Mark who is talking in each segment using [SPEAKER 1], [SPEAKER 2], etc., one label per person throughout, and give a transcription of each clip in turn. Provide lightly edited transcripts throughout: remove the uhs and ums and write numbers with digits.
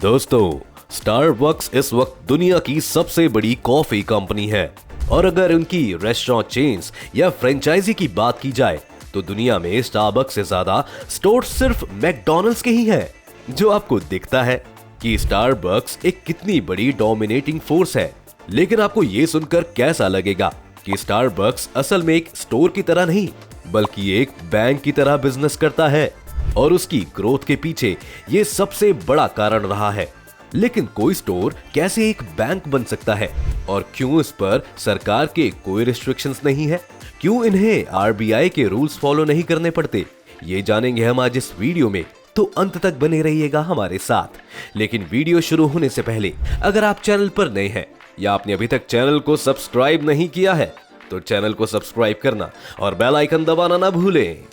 [SPEAKER 1] दोस्तों, स्टारबक्स इस वक्त दुनिया की सबसे बड़ी कॉफी कंपनी है और अगर उनकी रेस्टोरेंट चेन्स या फ्रेंचाइजी की बात की जाए तो दुनिया में स्टारबक्स से ज्यादा स्टोर सिर्फ मैकडॉनल्ड्स के ही हैं। जो आपको दिखता है कि स्टारबक्स एक कितनी बड़ी डोमिनेटिंग फोर्स है, लेकिन आपको ये सुनकर कैसा लगेगा कि स्टारबक्स असल में एक स्टोर की तरह नहीं बल्कि एक बैंक की तरह बिजनेस करता है और उसकी ग्रोथ के पीछे ये सबसे बड़ा कारण रहा है। लेकिन कोई स्टोर कैसे एक बैंक बन सकता है और क्यों इस पर सरकार के कोई रिस्ट्रिक्शंस नहीं है? क्यों इन्हें आरबीआई के रूल्स फॉलो नहीं करने पड़ते? ये जानेंगे हम आज इस वीडियो में, तो अंत तक बने रहिएगा हमारे साथ। लेकिन वीडियो शुरू होने से पहले अगर आप चैनल पर नए हैं या आपने अभी तक चैनल को सब्सक्राइब नहीं किया है तो चैनल को सब्सक्राइब करना और बेल आइकन दबाना ना भूलें।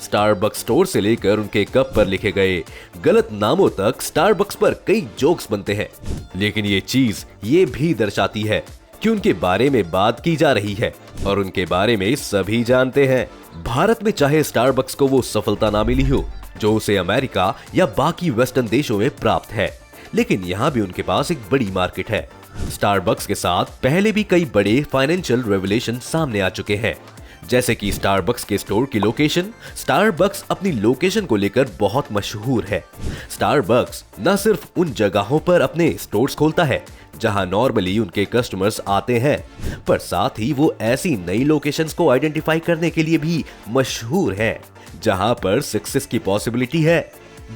[SPEAKER 1] स्टारबक्स स्टोर से लेकर उनके कप पर लिखे गए गलत नामों तक स्टारबक्स पर कई जोक्स बनते हैं, लेकिन ये चीज ये भी दर्शाती है कि उनके बारे में बात की जा रही है और उनके बारे में सभी जानते हैं। भारत में चाहे स्टारबक्स को वो सफलता ना मिली हो जो उसे अमेरिका या बाकी वेस्टर्न देशों में प्राप्त है, लेकिन यहाँ भी उनके पास एक बड़ी मार्केट है। स्टारबक्स के साथ पहले भी कई बड़े फाइनेंशियल रेवलेशन सामने आ चुके हैं, जैसे कि स्टारबक्स के स्टोर की लोकेशन। स्टारबक्स अपनी लोकेशन को लेकर बहुत मशहूर है। स्टारबक्स न सिर्फ उन जगहों पर अपने स्टोर्स खोलता है जहां नॉर्मली उनके कस्टमर्स आते हैं, पर साथ ही वो ऐसी नई लोकेशंस को आइडेंटिफाई करने के लिए भी मशहूर है जहां पर सक्सेस की पॉसिबिलिटी है।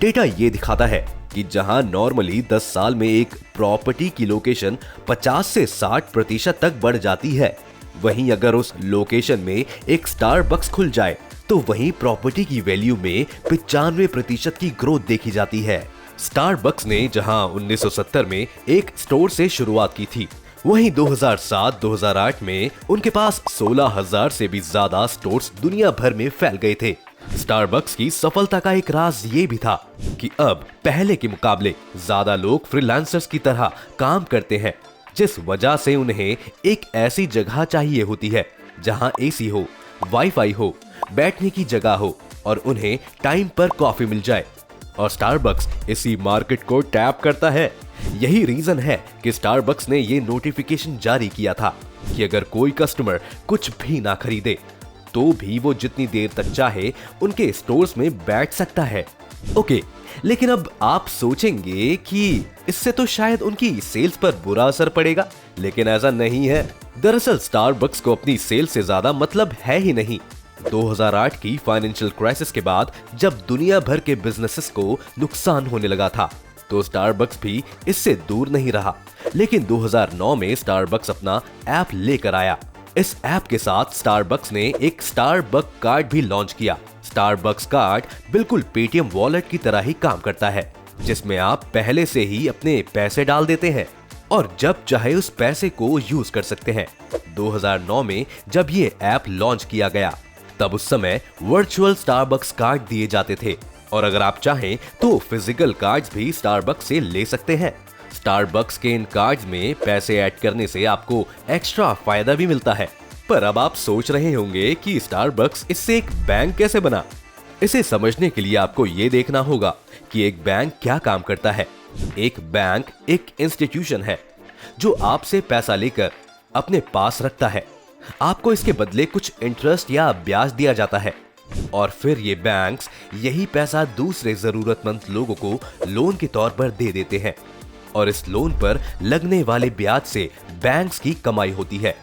[SPEAKER 1] डेटा ये दिखाता है कि जहां नॉर्मली 10 साल में एक प्रॉपर्टी की लोकेशन 50 से 60% तक बढ़ जाती है, वहीं अगर उस लोकेशन में एक स्टारबक्स खुल जाए तो वहीं प्रॉपर्टी की वैल्यू में 95% की ग्रोथ देखी जाती है। स्टारबक्स ने जहां 1970 में एक स्टोर से शुरुआत की थी, वहीं 2007-2008 में उनके पास 16,000 से भी ज्यादा स्टोर्स दुनिया भर में फैल गए थे। स्टारबक्स की सफलता का एक राज ये भी था कि अब पहले के मुकाबले ज्यादा लोग फ्रीलांसर्स की तरह काम करते हैं, जिस वजह से उन्हें एक ऐसी जगह चाहिए होती है जहां एसी हो, वाईफाई हो, बैठने की जगह हो और उन्हें टाइम पर कॉफी मिल जाए, और स्टारबक्स इसी मार्केट को टैप करता है। यही रीजन है कि स्टारबक्स ने ये नोटिफिकेशन जारी किया था कि अगर कोई कस्टमर कुछ भी ना खरीदे तो भी वो जितनी देर तक चाहे उनके स्टोर्स में बैठ सकता है। ओके, लेकिन अब आप सोचेंगे कि इससे तो शायद उनकी सेल्स पर बुरा असर पड़ेगा, लेकिन ऐसा नहीं है। दरअसल स्टारबक्स को अपनी सेल्स से ज्यादा मतलब है ही नहीं। 2008 की फाइनेंशियल क्राइसिस के बाद जब दुनिया भर के बिजनेसेस को नुकसान होने लगा था तो स्टारबक्स भी इससे दूर नहीं रहा। लेकिन 2009 में स्टारबक्स अपना ऐप लेकर आया। इस ऐप के साथ स्टारबक्स ने एक स्टारबक कार्ड भी लॉन्च किया। स्टारबक्स कार्ड बिल्कुल पेटीएम वॉलेट की तरह ही काम करता है, जिसमें आप पहले से ही अपने पैसे डाल देते हैं और जब चाहे उस पैसे को यूज कर सकते हैं। 2009 में जब ये ऐप लॉन्च किया गया तब उस समय वर्चुअल स्टारबक्स कार्ड दिए जाते थे और अगर आप चाहें तो फिजिकल कार्ड्स भी स्टारबक्स से ले सकते हैं। स्टारबक्स के इन कार्ड्स में पैसे ऐड करने से आपको एक्स्ट्रा फायदा भी मिलता है। पर अब आप सोच रहे होंगे कि स्टारबक्स इससे एक बैंक कैसे बना? इसे समझने के लिए आपको ये देखना होगा कि एक बैंक क्या काम करता है। एक बैंक एक इंस्टीट्यूशन है जो आपसे पैसा लेकर अपने पास रखता है। आपको इसके बदले कुछ इंटरेस्ट या ब्याज दिया जाता है और फिर ये बैंक्स यही पैसा दूसरे जरूरतमंद लोगों को लोन के तौर पर दे देते हैं और इस लोन पर लगने वाले ब्याज से बैंक्स की कमाई होती है।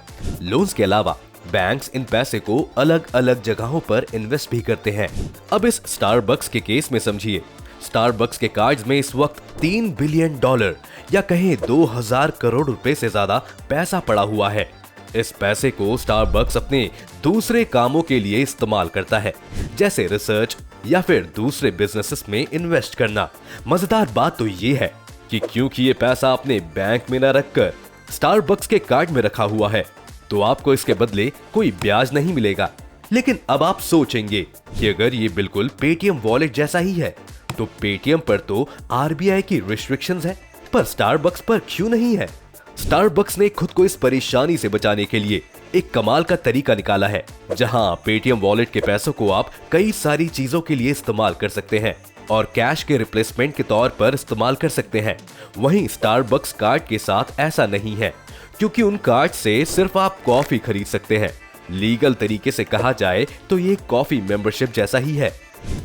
[SPEAKER 1] लोन्स के अलावा बैंक्स इन पैसे को अलग अलग जगहों पर इन्वेस्ट भी करते हैं। अब इस स्टारबक्स के केस में समझिए, स्टारबक्स के कार्ड्स में इस वक्त $3 बिलियन या कहें 2000 करोड़ रुपए से ज्यादा पैसा पड़ा हुआ है। इस पैसे को स्टारबक्स अपने दूसरे कामों के लिए इस्तेमाल करता है, जैसे रिसर्च या फिर दूसरे बिजनेसेस में इन्वेस्ट करना। मजेदार बात तो ये है कि क्योंकि ये पैसा अपने बैंक में न रखकर स्टारबक्स के कार्ड में रखा हुआ है तो आपको इसके बदले कोई ब्याज नहीं मिलेगा। लेकिन अब आप सोचेंगे कि अगर ये बिल्कुल पेटीएम वॉलेट जैसा ही है तो पेटीएम पर तो आरबीआई की रिस्ट्रिक्शंस है, पर स्टारबक्स पर क्यों नहीं है? स्टारबक्स ने खुद को इस परेशानी से बचाने के लिए एक कमाल का तरीका निकाला है, जहां पेटीएम वॉलेट के पैसों को आप कई सारी चीजों के लिए इस्तेमाल कर सकते हैं और कैश के रिप्लेसमेंट के तौर पर इस्तेमाल कर सकते हैं। वहीं स्टारबक्स कार्ड के साथ ऐसा नहीं है, क्योंकि उन कार्ड से सिर्फ आप कॉफी खरीद सकते हैं। लीगल तरीके से कहा जाए तो ये कॉफी मेंबरशिप जैसा ही है,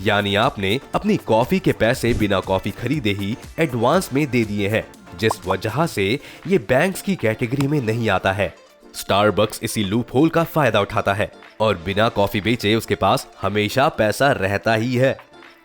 [SPEAKER 1] यानी आपने अपनी कॉफी के पैसे बिना कॉफी खरीदे ही एडवांस में दे दिए हैं, जिस वजह से ये बैंक्स की कैटेगरी में नहीं आता है। स्टारबक्स इसी लूप होल का फायदा उठाता है और बिना कॉफी बेचे उसके पास हमेशा पैसा रहता ही है।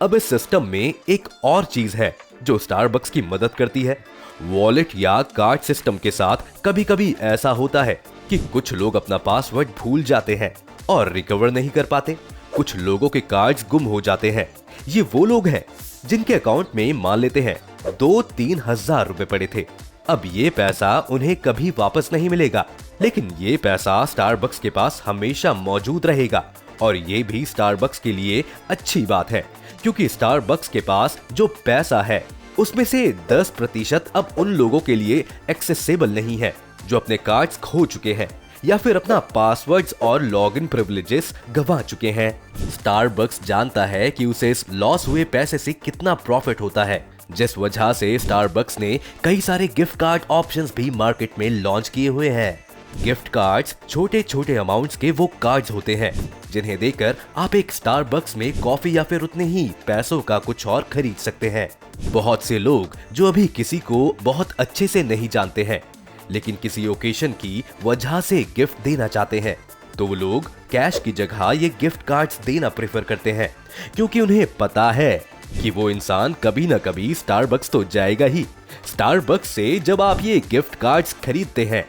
[SPEAKER 1] अब इस सिस्टम में एक और चीज है जो स्टारबक्स की मदद करती है। वॉलेट या कार्ड सिस्टम के साथ कभी कभी ऐसा होता है कि कुछ लोग अपना पासवर्ड भूल जाते हैं और रिकवर नहीं कर पाते। कुछ लोगों के कार्ड्स गुम हो जाते हैं। ये वो लोग हैं जिनके अकाउंट में मान लेते हैं 2-3 हजार रुपए पड़े थे। अब ये पैसा उन्हें कभी वापस नहीं मिलेगा, लेकिन ये पैसा स्टारबक्स के पास हमेशा मौजूद रहेगा। और ये भी स्टारबक्स के लिए अच्छी बात है, क्योंकि स्टारबक्स के पास जो पैसा है उसमें से 10% अब उन लोगों के लिए एक्सेसिबल नहीं है जो अपने कार्ड्स खो चुके हैं या फिर अपना पासवर्ड्स और लॉगिन प्रिविलेजेस गंवा चुके हैं। स्टारबक्स जानता है कि उसे इस लॉस हुए पैसे से कितना प्रॉफिट होता है, जिस वजह से स्टारबक्स ने कई सारे गिफ्ट कार्ड ऑप्शंस भी मार्केट में लॉन्च किए हुए हैं। गिफ्ट कार्ड्स छोटे छोटे अमाउंट्स के वो कार्ड्स होते हैं जिन्हें देकर आप एक स्टारबक्स में कॉफी या फिर उतने ही पैसों का कुछ और खरीद सकते हैं। बहुत से लोग जो अभी किसी को बहुत अच्छे से नहीं जानते हैं, लेकिन किसी ओकेशन की वजह से गिफ्ट देना चाहते हैं, तो वो लोग कैश की जगह ये गिफ्ट कार्ड्स देना प्रेफर करते हैं, क्योंकि उन्हें पता है कि वो इंसान कभी ना कभी स्टारबक्स तो जाएगा ही। स्टारबक्स से जब आप ये गिफ्ट कार्ड्स खरीदते हैं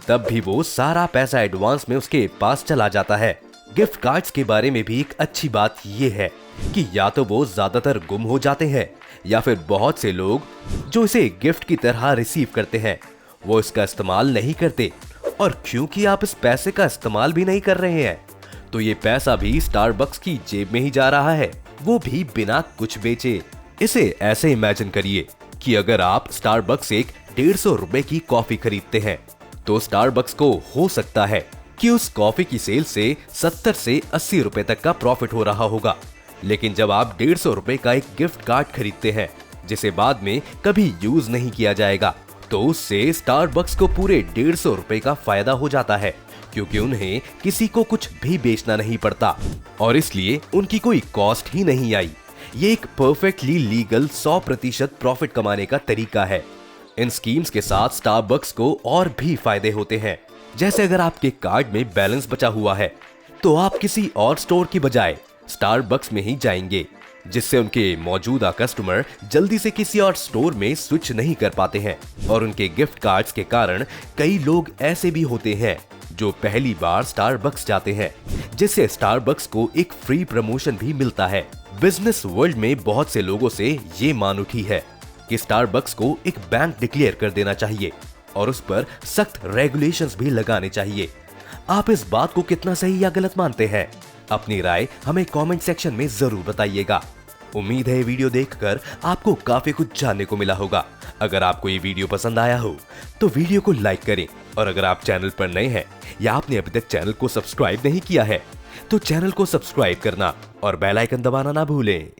[SPEAKER 1] तब भी वो सारा पैसा एडवांस में उसके पास चला जाता है। गिफ्ट कार्ड्स के बारे में भी एक अच्छी बात ये है कि या तो वो ज्यादातर गुम हो जाते हैं या फिर बहुत से लोग जो इसे गिफ्ट की तरह रिसीव करते हैं वो इसका इस्तेमाल नहीं करते। और क्योंकि आप इस पैसे का इस्तेमाल भी नहीं कर रहे हैं, तो ये पैसा भी स्टारबक्स की जेब में ही जा रहा है, वो भी बिना कुछ बेचे। इसे ऐसे इमेजिन करिए कि अगर आप स्टारबक्स से 150 रुपए की कॉफी खरीदते हैं, तो स्टारबक्स को हो सकता है कि उस कॉफी की सेल से 70 से 80 रुपए तक का प्रॉफिट हो रहा होगा। लेकिन जब आप 150 रुपए का एक गिफ्ट कार्ड खरीदते हैं जिसे बाद में कभी यूज नहीं किया जाएगा, तो उससे स्टारबक्स को पूरे 150 रुपए का फायदा हो जाता है, क्योंकि उन्हें किसी को कुछ भी बेचना नहीं पड़ता और इसलिए उनकी कोई कॉस्ट ही नहीं आई। ये एक परफेक्टली लीगल 100% प्रॉफिट कमाने का तरीका है। इन स्कीम्स के साथ स्टारबक्स को और भी फायदे होते हैं, जैसे अगर आपके कार्ड में बैलेंस बचा हुआ है तो आप किसी और स्टोर की बजाय स्टारबक्स में ही जाएंगे, जिससे उनके मौजूदा कस्टमर जल्दी से किसी और स्टोर में स्विच नहीं कर पाते हैं। और उनके गिफ्ट कार्ड्स के कारण कई लोग ऐसे भी होते हैं जो पहली बार स्टारबक्स जाते हैं, जिससे स्टारबक्स को एक फ्री प्रमोशन भी मिलता है। बिजनेस वर्ल्ड में बहुत से लोगों से ये मान उठी है कि स्टारबक्स को एक बैंक डिक्लेयर कर देना चाहिए और उस पर सख्त रेगुलेशंस भी लगाने चाहिए। आप इस बात को कितना सही या गलत मानते हैं? अपनी राय हमें कमेंट सेक्शन में जरूर बताइएगा। उम्मीद है ये वीडियो देखकर आपको काफी कुछ जानने को मिला होगा। अगर आपको ये वीडियो पसंद आया हो तो वीडियो को लाइक करें, और अगर आप चैनल पर नए हैं या आपने अभी तक चैनल को सब्सक्राइब नहीं किया है तो चैनल को सब्सक्राइब करना और बेल आइकन दबाना ना भूलें।